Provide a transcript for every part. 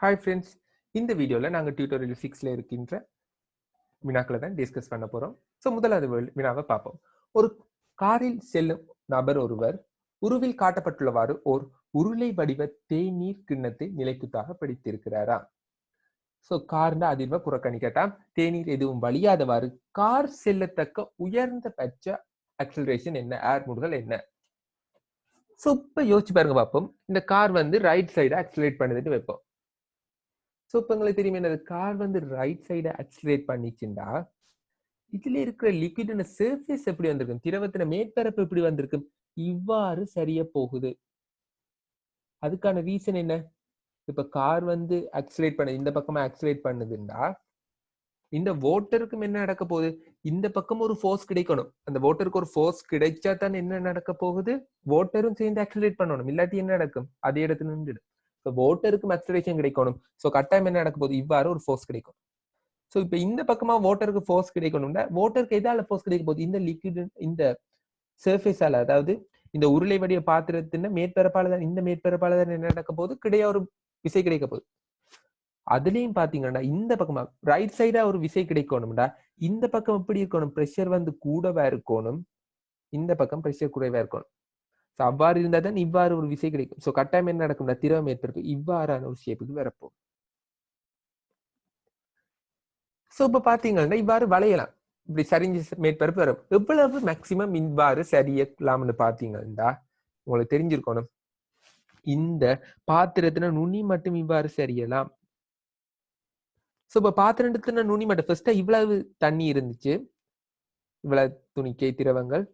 Hi friends, இந்த வீடியோவில் நாங்கள் டியூட்டோரியல் 6ல் இருக்கின்ற வினாக்களை தான் டிஸ்கஸ் பண்ண போகிறோம். ஸோ முதலாவது வினாவை பார்ப்போம். ஒரு காரில் செல்லும் நபர் ஒருவர் உருவில் காட்டப்பட்டுள்ளவாறு ஓர் உருளை வடிவ தேநீர் கிண்ணத்தை நிலைக்குத்தாக பிடித்திருக்கிறாரா? ஸோ கார்ந்த அதிர்வை புறக்கணிக்கட்டாம். தேநீர் எதுவும் வழியாதவாறு கார் செல்லத்தக்க உயர்ந்த பட்ச அக்சலரேஷன் என்ன, ஏர் முடுகல் என்ன? ஸோ இப்போ யோசிச்சு பாருங்க பார்ப்போம். இந்த கார் வந்து ரைட் சைடு அக்சலரேட் பண்ணுதுன்னு வைப்போம். ஸோ இப்போ உங்களுக்கு தெரியும் என்னது, கார் வந்து ரைட் சைடை அக்சலரேட் பண்ணிச்சுண்டா இதுல இருக்கிற லிக்விட் சர்ஃபேஸ் எப்படி வந்திருக்கும், திரவத்தின மேற்பரப்பு எப்படி வந்திருக்கும், இவ்வாறு சரிய போகுது. அதுக்கான ரீசன் என்ன? இப்ப கார் வந்து அக்சலரேட் பண்ண இந்த பக்கமா அக்சலரேட் பண்ணுதுன்னா இந்த வாட்டருக்கும் என்ன நடக்க போகுது, இந்த பக்கம் ஒரு ஃபோர்ஸ் கிடைக்கணும். அந்த வாட்டருக்கு ஒரு ஃபோர்ஸ் கிடைச்சா தான் என்ன நடக்க போகுது, வாட்டரும் சேர்ந்து அக்சலரேட் பண்ணணும். இல்லாட்டி என்ன நடக்கும், அதே இடத்துல நின்றுடும். ஸோ வாட்டருக்கும் அக்சலரேஷன் கிடைக்கணும். ஸோ கட்டாயம் என்ன நடக்க போகுது, இவ்வாறு ஒரு ஃபோர்ஸ் கிடைக்கும். ஸோ இப்போ இந்த பக்கமா வாட்டருக்கு ஃபோர்ஸ் கிடைக்கணும்னா வாட்டருக்கு எதால ஃபோர்ஸ் கிடைக்க போகுது, இந்த லிக்விட் இந்த சர்ஃபேஸால, அதாவது இந்த உருளை வடிவ பாத்திரத்தின் மேற்பரப்பால தான், இந்த மேற்பரப்பால தான் என்ன நடக்க போகுது, கிடையா ஒரு விசை கிடைக்க போகுது. அதுலயும் பாத்தீங்கன்னா இந்த பக்கமா ரைட் சைடா ஒரு விசை கிடைக்கணும்டா இந்த பக்கம் எப்படி இருக்கணும், பிரஷர் வந்து கூடவா இருக்கணும், இந்த பக்கம் பிரஷர் குறைவா இருக்கணும். ஸோ அவ்வாறு இருந்தா தான் இவ்வாறு ஒரு விசை கிடைக்கும். ஸோ கட்டாயம் என்ன நடக்கும்னா திரவ மேற்பரப்பு இவ்வாறான ஒரு ஷேப்புக்கு வரப்போம். ஸோ இப்ப பாத்தீங்கன்னா இவ்வாறு வளையலாம், இப்படி சரிஞ்சு மேற்பரப்பு வரும். எவ்வளவு மேக்சிமம் இவ்வாறு சரியலாம்னு பாத்தீங்கன்னா உங்களுக்கு தெரிஞ்சிருக்கணும், இந்த பாத்திரத்தின நுனி மட்டும் இவ்வாறு சரியலாம். ஸோ இப்ப பாத்திரத்தின நுனி மட்டும் ஃபர்ஸ்டா இவ்வளவு தண்ணி இருந்துச்சு, இவ்வளவு துணிக்கை திரவங்கள்.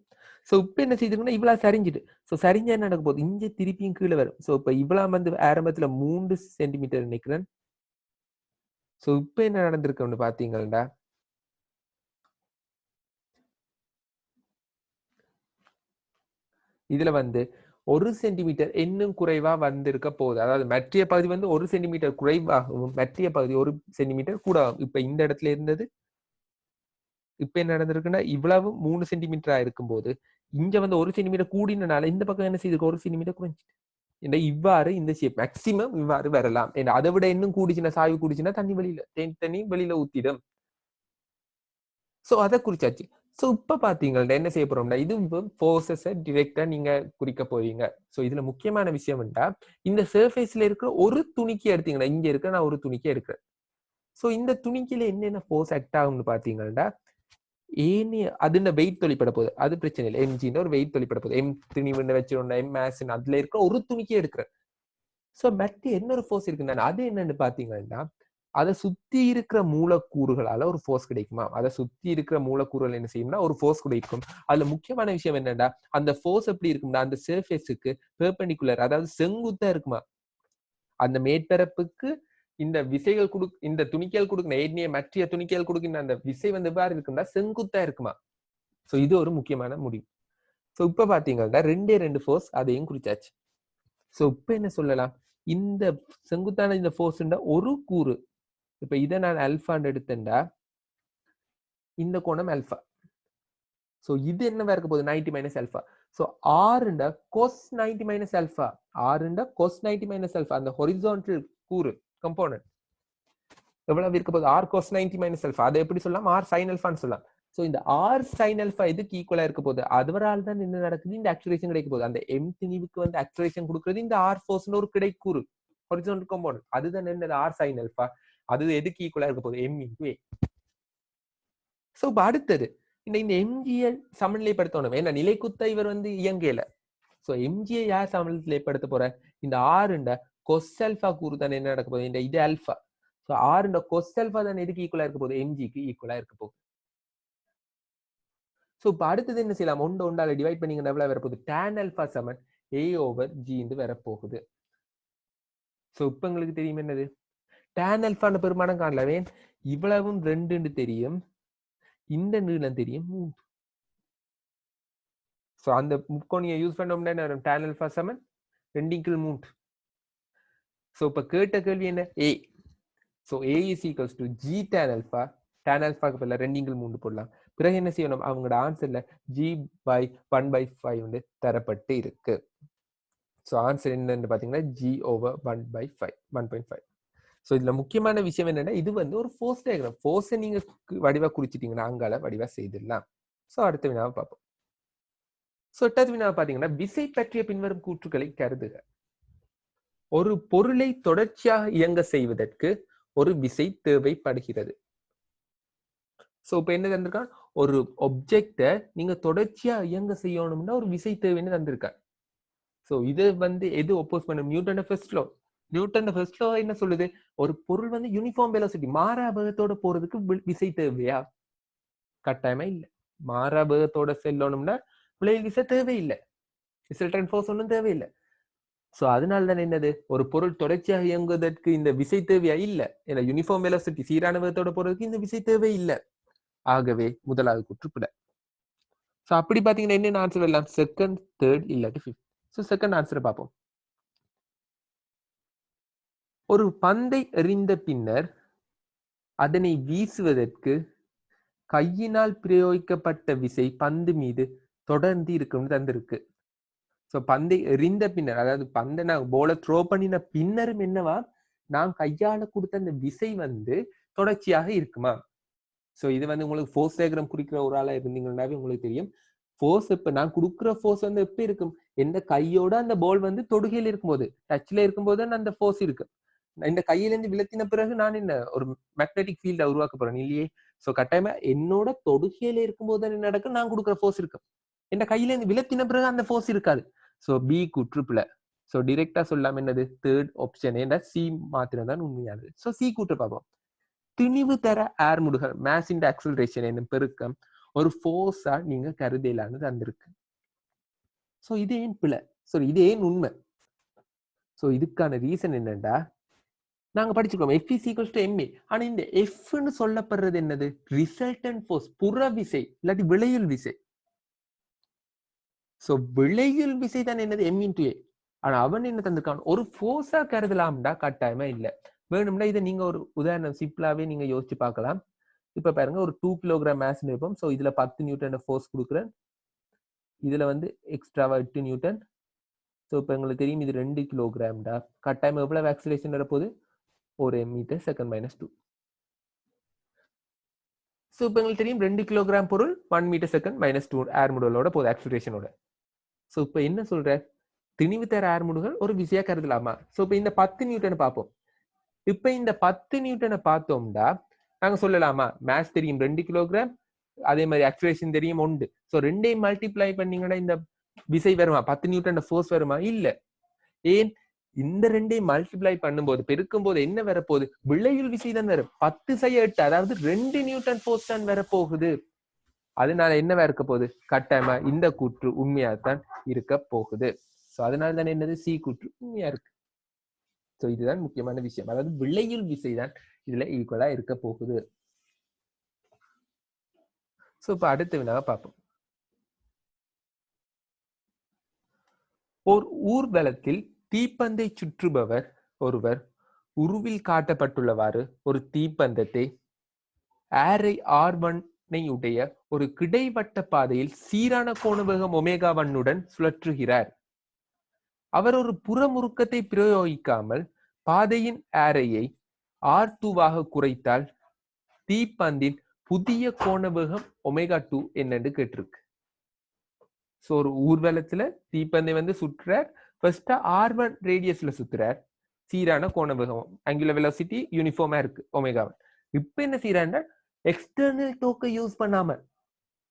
ஸோ இப்ப என்ன செய்யுதுன்னா இவ்வளவு சரிஞ்சிட்டு, ஸோ சரிஞ்சா என்ன நடக்க போகுது, இங்க திருப்பியும் கீழே வரும். ஸோ இப்ப இவ்வளவு வந்து ஆரம்பத்துல 3 சென்டிமீட்டர் நினைக்கிறேன். ஸோ இப்ப என்ன நடந்திருக்குன்னு பாத்தீங்கன்னா இதுல வந்து 1 சென்டிமீட்டர் இன்னும் குறைவா வந்திருக்க போகுது. அதாவது மற்றிய பகுதி வந்து 1 சென்டிமீட்டர் குறைவாகவும் மற்றிய பகுதி 1 சென்டிமீட்டர் கூட. இப்ப இந்த இடத்துல இருந்தது இப்ப என்ன நடந்திருக்குன்னா இவ்வளவு 3 சென்டிமீட்டரா இருக்கும் போது இங்க வந்து 1 சென்டிமீட்டர் கூடினால இந்த பக்கம் என்ன செய்யுது, 1 சென்டிமீட்டர் குறைஞ்சிட்டு. இவ்வாறு இந்த ஷேப் மேக்சிமம் இவ்வாறு வரலாம். அதை விட இன்னும் கூடிச்சுன்னா, சாய்வு கூடிச்சுன்னா தண்ணி வெளியில ஊத்திடும். சோ அதை குறிச்சாச்சு. சோ இப்ப பாத்தீங்கன்னா என்ன செய்ய போறோம்னா இது ஃபோர்ஸஸை டிரெக்டா நீங்க குறிக்க போறீங்க. சோ இதுல முக்கியமான விஷயம் என்னன்னா இந்த சர்ஃபேஸ்ல இருக்கிற ஒரு துணிக்கு எடுத்தீங்கன்னா, இங்க இருக்க நான் ஒரு துணிக்கு எடுக்கிறேன். சோ இந்த துணிக்கில என்னென்ன ஃபோர்ஸ் ஆக்ட் ஆகும்னு பாத்தீங்கன்னா ஏனி அதுல வெயிட் தொழிற்பட போகுது, அது பிரச்சனை இல்லை. எம்ஜின்னு ஒரு வெயிட் தொழிற்பட போகுது. எம் துணிவுன்னு வச்சிருந்தா எம் மேஸ் அதுல இருக்க ஒரு துணிக்கே எடுக்கிறேன். சோ மற்ற இன்னொரு ஃபோர்ஸ் இருக்குன்னா அது என்னன்னு பாத்தீங்கன்னா அதை சுத்தி இருக்கிற மூலக்கூறுகளால ஒரு ஃபோர்ஸ் கிடைக்குமா, அதை சுத்தி இருக்கிற மூலக்கூறுகள் என்ன செய்யும்னா ஒரு ஃபோர்ஸ் கிடைக்கும். அதுல முக்கியமான விஷயம் என்னன்னா அந்த ஃபோர்ஸ் எப்படி இருக்கும்னா அந்த சர்ஃபேஸுக்கு பெர்பெண்டிகுலர், அதாவது செங்குத்தா இருக்குமா. அந்த மேற்பரப்புக்கு இந்த விசைகள் இந்த துணிக்கைகள் கொடுக்கணும், ஏற்கனவே மற்ற துணிக்கைகள் கொடுக்கின்ற அந்த விசை வந்து எவ்வாறு இருக்கும்னா செங்குத்தா இருக்குமா. சோ இது ஒரு முக்கியமான முடிவு. சோ இப்ப பாத்தீங்கன்னா 2 ஃபோர்ஸ் அதையும் குறிச்சாச்சு. சோ இப்ப என்ன சொல்லலாம், இந்த செங்குத்தான இந்த ஃபோர்ஸ் ஒரு கூறு, இப்ப இதை நான் அல்பான்னு எடுத்தேன்டா இந்த கோணம் அல்பா. சோ இது என்னவா இருக்க போகுது, 90 மைனஸ் அல்பா. சோ ஆறுண்ட கோஸ் 90 மைனஸ் அல்பா, ஆறுண்ட கோஸ் 90 மைனஸ் அல்பா, அந்த ஹொரிசான்டல் கூறு கம்போனன்ட் எவ்வளவு இருக்க போகுது, ஆர் கோஸ் 90 மைனஸ் அல்பா. அதை எப்படி சொல்லலாம், ஆர் சைன் அல்பான்னு சொல்லலாம். சோ இந்த ஆர் சைன் அல்பா இதுக்கு ஈக்குவலா இருக்க போகுது. அதுவரால் தான் என்ன நடக்குது, இந்த ஆக்சலரேஷன் கிடைக்க போகுது. அந்த எம் திணிவுக்கு வந்து ஆக்சலரேஷன் கொடுக்கிறது இந்த ஆர் ஃபோர்ஸ் ஒரு கிடைக்கூறு ஹொரிசான்டல் கம்போனன்ட். அதுதான் என்னது, ஆர் சைன் அல்பா. அது எதுக்கு ஈக்குவலா இருக்க போகுது, எம் இன்டு ஏ. சோ இப்ப அடுத்தது இந்த எம்ஜியை சமநிலைப்படுத்தணும். ஏன்னா நிலைக்குத்த இவர் வந்து இயங்கல. சோ எம்ஜியை யார் சமநிலைப்படுத்த போற, இந்த ஆறுண்ட கொஸ் அல்பா கூறு தானே என்ன நடக்க போகுது, இந்த இது அல்பா. சோ ஆறுண்ட கொஸ் அல்பா தானே எதுக்கு ஈக்குவலா இருக்க போகுது, எம்ஜிக்கு ஈக்குவலா இருக்க போகுது. சோ இப்ப அடுத்தது என்ன செய்யலாம், ஒன்றால டிவைட் பண்ணீங்கன்னா எவ்வளவு வரப்போகுது, tan அல்பா சமன் a/g வரப்போகுது. சோ இப்ப உங்களுக்கு தெரியும் என்னது, tan அல்பான பெருமானம் காணலவே, இவ்வளவும் 2 தெரியும், இந்த நீளம் தெரியும் 3. சோ அந்த முக்கோணியை யூஸ் பண்ணோம்னா என்ன வரும், tan அல்பா சமன் 2/3. சோ இப்ப கேட்ட கேள்வி என்ன, a. So a is equals to g tan alpha. tan alpha-க்கு பதிலா 2/3 போடலாம். பிறகு என்ன செய்யணும், அவங்களோட ஆன்சர்ல g/1/5 வந்து தரப்பட்டு இருக்கு. சோ ஆன்சர் என்னன்னு பாத்தீங்கன்னா g/1/5 1.5. ஸோ இதுல முக்கியமான விஷயம் என்னன்னா இது வந்து ஒரு ஃபோர்ஸ் டயக்ராம். ஃபோர்ஸை நீங்க வடிவா குறிச்சிட்டீங்கன்னா அங்கால வடிவா செய்திடலாம். ஸோ அடுத்த வினாவை பார்ப்போம். ஸோ 8வது வினாவை பார்த்தீங்கன்னா விசை பற்றிய பின்வரும் கூற்றுக்களை கருதுக. ஒரு பொருளை தொடர்ச்சியாக இயங்க செய்வதற்கு ஒரு விசை தேவைப்படுகிறது. ஸோ இப்போ என்ன தந்திருக்கான், ஒரு ஒப்ஜெக்டை நீங்க தொடர்ச்சியா இயங்க செய்யணும்னா ஒரு விசை தேவைன்னு தந்திருக்கான். ஸோ இது வந்து எது ஒப்போஸ் பண்ணும், நியூட்டனோட ஃபர்ஸ்ட் லா. நியூட்டனோட ஃபர்ஸ்ட் லா என்ன சொல்லுது, ஒரு பொருள் வந்து யூனிஃபார்ம் வெலாசிட்டி மாறா வேகத்தோட போறதுக்கு விசை தேவையா? கட்டாயமா இல்ல. மாறா வேகத்தோட செல்லணும்னா விளைவு விசை தேவையில்லை, ரிசல்டன்ட் ஃபோர்ஸ் ஒன்றும் தேவையில்லை. ஸோ அதனால தான் என்னது, ஒரு பொருள் தொடர்ச்சியாக இயங்குவதற்கு இந்த விசை தேவையா? இல்ல. ஏன்னா யூனிஃபார்ம் வெலாசிட்டி சீரான வேகத்தோட போறதுக்கு இந்த விசை தேவை இல்லை. ஆகவே முதலாவது கூற்று பிழை. ஸோ அப்படி பாத்தீங்கன்னா என்ன ஆன்சர் வரலாம், செகண்ட், தேர்ட் இல்லாட்டி ஃபிஃப்த். ஸோ செகண்ட் ஆன்சரை பார்ப்போம். ஒரு பந்தை எறிந்த பின்னர் அதனை வீசுவதற்கு கையினால் பிரயோகிக்கப்பட்ட விசை பந்து மீது தொடர்ந்து இருக்கும்னு தந்திருக்கு. ஸோ பந்தை எறிந்த பின்னர், அதாவது பந்தை நான் போல த்ரோ பண்ணின பின்னரும் என்னவா, நான் கையால கொடுத்த அந்த விசை வந்து தொடர்ச்சியாக இருக்குமா? ஸோ இது வந்து உங்களுக்கு ஃபோர்ஸ் டயக்ராம் குறிக்கிற ஒரு ஆளா இருந்தீங்கன்னாவே உங்களுக்கு தெரியும். ஃபோர்ஸ் இப்ப நான் கொடுக்குற ஃபோர்ஸ் வந்து எப்படி இருக்கும், எந்த கையோட அந்த பால் வந்து தொடுகையில் இருக்கும்போது, டச்ல இருக்கும்போது அந்த ஃபோர்ஸ் இருக்கு. இந்த கையிலேருந்து விலத்தின பிறகு நான் என்ன ஒரு மேக்னெட்டிக் ஃபீல்டை உருவாக்க போறேன் இல்லையே. ஸோ கட்டாயமா என்னோட தொடுகையில இருக்கும்போது என்ன நடக்கும், நான் கொடுக்குற ஃபோர்ஸ் இருக்கும். இந்த கையிலேருந்து விலத்தின பிறகு அந்த ஃபோர்ஸ் இருக்காது. ஸோ பி கூற்று பிழை. ஸோ டிரெக்டா சொல்லாம என்னது, தேர்ட் ஆப்ஷன் என்ன, சி மாத்திரம் தான் உண்மையானது. ஸோ சி கூற்று பார்ப்போம். திணிவு தர ஏர்முடுகள் மாஸ் இன்டு ஆக்சலரேஷன் என்னும் பெருக்கம் ஒரு ஃபோர்ஸா நீங்க கருதலான்னு தந்திருக்கு. ஸோ இது ஏன் பிழை, ஸோ இது ஏன் உண்மை? ஸோ இதுக்கான ரீசன் என்னன்னா, நாங்க படிச்சிருக்கோம் F is equals to ma. ஆனா இந்த F ன்னு சொல்லப்படுறது என்னது, ரிசல்டன்ட் ஃபோர்ஸ், புற விசை இல்லாட்டி விளையுள் விசை. சோ விளையுள் விசை தான் என்னது m into a. ஆனா அவன் என்ன தந்திருக்கான், ஒரு ஃபோர்ஸா கருதலாம்டா கட்டாயமா இல்ல. வேணும்னா இதை நீங்க ஒரு உதாரணம் சிம்பிளாவே நீங்க யோசிச்சு பார்க்கலாம். இப்ப பாருங்க, ஒரு 2 கிலோகிராம் மாஸ் இருப்போம். சோ இதுல 10 நியூட்டன் ஃபோர்ஸ் கொடுக்குறேன், இதுல வந்து எக்ஸ்ட்ராவா 8 நியூட்டன். சோ இப்ப உங்களுக்கு தெரியும் இது 2 கிலோகிராம்டா, கட்டாயமா எவ்வளவு ஆக்சிலரேஷன் வரப்போகுது, ஒரு மீட்டர் செகண்ட் மைனஸ் 2. ஸோ இப்போ உங்களுக்கு தெரியும் 2 கிலோகிராம் பொருள் 1 மீட்டர் செகண்ட் மைனஸ் 2 ஏர் முடுகளோட போகுது, ஆக்சிலரேஷனோட. ஸோ இப்போ என்ன சொல்ற, திணிவு தர ஏர் முடுகள் ஒரு விசையா கருதலாமா? ஸோ இப்போ இந்த 10 நியூட்டனை பார்ப்போம். இப்போ இந்த 10 நியூட்டனை பார்த்தோம்டா நாங்க சொல்லலாமா, மாஸ் தெரியும் 2 கிலோகிராம், அதே மாதிரி ஆக்சிலரேஷன் தெரியும் 1. ஸோ ரெண்டையும் மல்டிப்ளை பண்ணீங்கன்னா இந்த விசை வருமா, 10 நியூட்டன் ஃபோர்ஸ் வருமா? இல்ல. ஏன், இந்த ரெண்டையும் மல்டிப்ளை பண்ணும்போது பெருக்கும் போது என்ன வரப்போகுது, விளையுள் விசை தான் வரும். 10/8, அதாவது 2 நியூட்டன் ஃபோர்ஸ் தான் வரப்போகுது. அதனால என்னவா இருக்க போகுது, கட்டாயமா இந்த கூற்று உண்மையாத்தான் இருக்க போகுது. சோ அதனால தானே என்னது, சி கூற்று உண்மையா இருக்கு. சோ இதுதான் முக்கியமான விஷயம், அதாவது விளையுள் விசை தான் இதுல ஈக்குவலா இருக்க போகுது. சோ இப்ப அடுத்த வினாவை பார்ப்போம். ஓர் ஊர்வலத்தில் தீப்பந்தை சுற்றுபவர் ஒருவர் உருவில் காட்டப்பட்டுள்ளவாறு ஒரு தீப்பந்தத்தை ஏரை R1 உடைய ஒரு கிடைவட்ட பாதையில் சீரான கோண வேகம் ω1 சுழற்றுகிறார். அவர் ஒரு புறமுறுக்கத்தை பிரயோகிக்காமல் பாதையின் ஏரையை R2 குறைத்தால் தீப்பந்தின் புதிய கோண வேகம் ω2 என்னன்னு கேட்டிருக்கு. சோ ஒரு ஊர்வலத்துல தீப்பந்தை வந்து சுற்றுறார், ஃபர்ஸ்ட் R1 ரேடியஸ்ல சுத்துறார், சீரான கோண வேகம், ஆங்குலர் வெலாசிட்டி யூனிஃபார்மா இருக்கு ω1. இப்ப என்ன செய்யறாருன்னா எக்ஸ்டர்னல் டோக்கை யூஸ் பண்ணாம,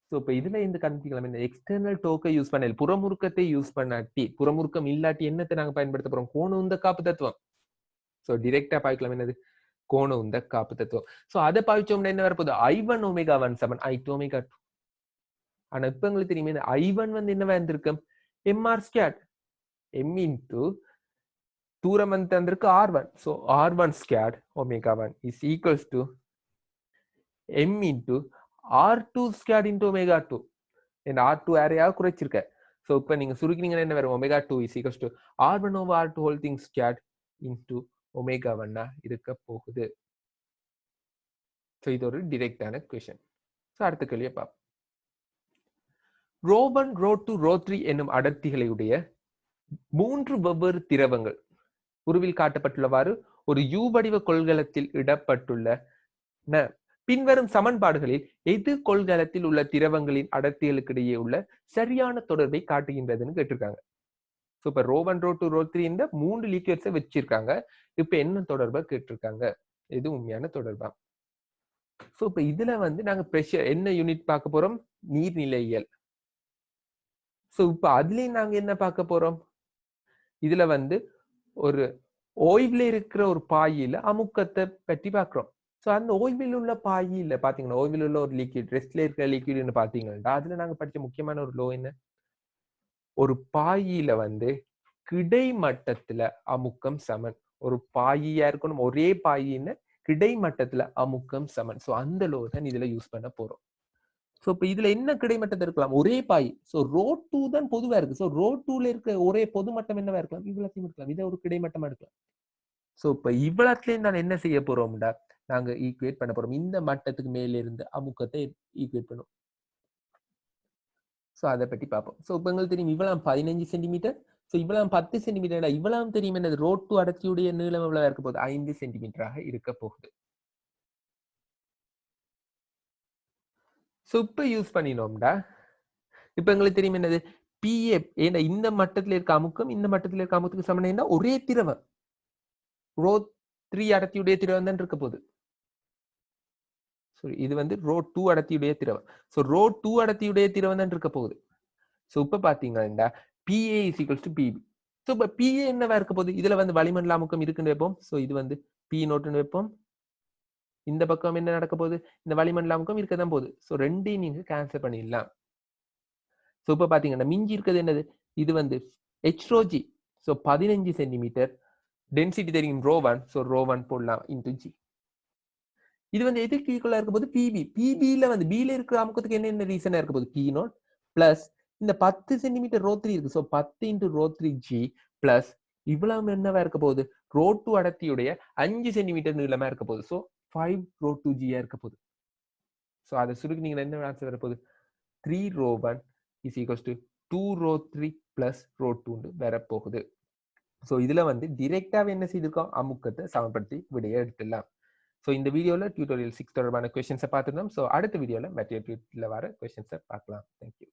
சோ இப்ப இதுல இந்த கண்டுபிடிக்கலாம், இந்த எக்ஸ்டர்னல் டோக்கை யூஸ் பண்ணல, புறமுறுக்கத்தை யூஸ் பண்ணாட்டி, புறமுறுக்கம் இல்லாட்டி என்னத்தை நாங்க பயன்படுத்த போறோம், கோண உந்த காப்பு தத்துவம். சோ டிரெக்டா பாய்க்கலாம் என்னது, கோண உந்த காப்பு தத்துவம். சோ அதை பாய்ச்சோம்னா என்ன வரப்போகுது, I1 ω1 7 I2 ω2. ஆனா இப்ப உங்களுக்கு தெரியுமே I1 வந்து என்னவா இருந்திருக்கு, mr², m into தூரம் வந்து தந்திருக்கு R1. So R1² ω1 is equals to m into R2² into ω2. இந்த R2 ஏரியாவை குறைச்சிருக்க. சோ இப்ப நீங்க சுருக்கினீங்கன்னா என்ன வரும், ω2 is equals to R1 over R2 whole thing squared into ω1 இருக்க போகுது. சோ இது ஒரு டிரெக்டான क्वेश्चन. சோ அடுத்த கேள்வியை பார்ப்போம். ρ1 ρ2 ρ3 என்னும் அடர்த்திகளை உடைய 3 வெவ்வேறு திரவங்கள் உருவில் காட்டப்பட்டுள்ளவாறு ஒரு யூ வடிவ கொள்கலத்தில் இடப்பட்டுள்ள பின்வரும் சமன்பாடுகளில் எது கொள்கலத்தில் உள்ள திரவங்களின் அடர்த்திகளுக்கு இடையே உள்ள சரியான தொடர்பை காட்டுகின்றதுன்னு கேட்டிருக்காங்க. ஸோ இப்ப ரோ1 ரோ2 ரோ3 இந்த 3 லிக்விட்ஸை வச்சிருக்காங்க. இப்ப என்ன தொடர்பை கேட்டிருக்காங்க, எது உண்மையான தொடர்பா? ஸோ இப்ப இதுல வந்து நாங்க பிரஷர் என்ன யூனிட் பார்க்க போறோம், நீர்நிலையியல். ஸோ இப்ப அதுலயும் நாங்க என்ன பார்க்க போறோம், இதுல வந்து ஒரு ஓய்வுல இருக்கிற ஒரு பாயில அமுக்கத்தை பற்றி பார்க்கிறோம். ஸோ அந்த ஓய்வில் உள்ள பாயில பாத்தீங்கன்னா, ஓய்வில் உள்ள ஒரு லிக்விட், ரெஸ்ட்ல இருக்கிற லிக்விட்னு பாத்தீங்கன்னா, அதுல நாங்க படிச்ச முக்கியமான ஒரு லோ என்ன, ஒரு பாயில வந்து கிடைமட்டத்துல அமுக்கம் சமன். ஒரு பாயியா இருக்கணும், ஒரே பாயின்னு கிடைமட்டத்துல அமுக்கம் சமன். ஸோ அந்த லோ தான் இதுல யூஸ் பண்ண போறோம். ஸோ இப்ப இதுல என்ன கிடைமட்டத்தை இருக்கலாம், ஒரே பாய். ஸோ ரோ2 தான் பொதுவா இருக்கு. ஸோ ரோ2ல இருக்க ஒரே பொது மட்டம் என்னவா இருக்கலாம், இவ்வளத்தையும் இருக்கலாம். இதை ஒரு கிடைமட்டமா எடுக்கலாம். ஸோ இப்ப இவ்வளத்துலயும் நான் என்ன செய்ய போறோம்டா, நாங்க ஈக்குவேட் பண்ண போறோம். இந்த மட்டத்துக்கு மேல இருந்து அமுக்கத்தை ஈக்குவேட் பண்ணும். ஸோ அதை பற்றி பார்ப்போம். ஸோ இப்போ எங்களுக்கு தெரியும் இவ்வளவு 15 சென்டிமீட்டர். ஸோ இவ்வளவு 10 சென்டிமீட்டர். இவ்வளவு தெரியும் என்னது, ரோ2 அடர்த்தியுடைய நீளம் எவ்வளவு இருக்க போகுது, 5 சென்டிமீட்டராக இருக்க போகுது. ஸோ இப்போ யூஸ் பண்ணினோம்டா, இப்போ எங்களுக்கு தெரியும் என்னது, பிஏ. ஏன்னா இந்த மட்டத்தில் இருக்க அமுக்கம் இந்த மட்டத்தில் இருக்க அமுக்கத்துக்கு சமம் என்ன, ஒரே திரவம். ரோ3 அடர்த்தியுடைய திரவம் தான் இருக்க போகுது. இது வந்து ரோ2 அடர்த்தியுடைய திரவம். ஸோ ரோ2 அடர்த்தியுடைய திரவம் தான் இருக்க போகுது. ஸோ இப்ப பாத்தீங்கன்னா PA is equals to PB. So இப்ப PA என்னவா இருக்க போகுது, இதுல வந்து வளிமண்டல அமுக்கம் இருக்குன்னு வைப்போம். ஸோ இது வந்து P நோட்டுன்னு வைப்போம். இந்த பக்கம் என்ன நடக்க போகுது, இந்த வளிமண்டல அமுக்கம் இருக்கதான் போகுது. ஸோ ரெண்டையும் நீங்க கேன்சல் பண்ணிடலாம். ஸோ இப்ப பாத்தீங்கன்னா மிஞ்சி இருக்கிறது என்னது, இது வந்து HρG. So 15 centimetre. டென்சிட்டி தெரியும் ρ1. ஸோ ρ1 போடலாம் இன்டு G. இது வந்து எதுக்கு ஈக்குவலா இருக்க போது, பிபி. பிபில வந்து பில இருக்கிற அமுக்கத்துக்கு என்ன ரீசனா இருக்க போது, P நோட் பிளஸ் இந்த 10 சென்டிமீட்டர் ரோ3 இருக்கு. ஸோ 10 இன்டு ρ3G பிளஸ் இவ்வளவு என்னவா இருக்க போகுது, ரோ2 அடர்த்தியுடைய 5 சென்டிமீட்டர் நீளமா இருக்க போகுது. ஸோ 5 ρ2G இருக்க போகுது. ஸோ அதை சுருக்கினீங்கன்னா என்ன ஆன்சர் வர போகுது, 3 ρ1 இஸ் ஈக்குவல்ஸ் டு 2 ρ3 பிளஸ் ρ2 வரப்போகுது. ஸோ இதுல வந்து டிரெக்டாவே என்ன செய்திருக்கோம், அமுக்கத்தை சமப்படுத்தி விடையை எடுத்துடலாம். ஸோ இந்த வீடியோவில் டியூட்டோரியல் 6 தொடர்பான கொஸ்டின்ஸை பார்த்துருந்தோம். ஸோ அடுத்த வீடியோவில் மெட்டீரியல் வர கொஸ்டின்ஸை பார்க்கலாம். தேங்க்யூ.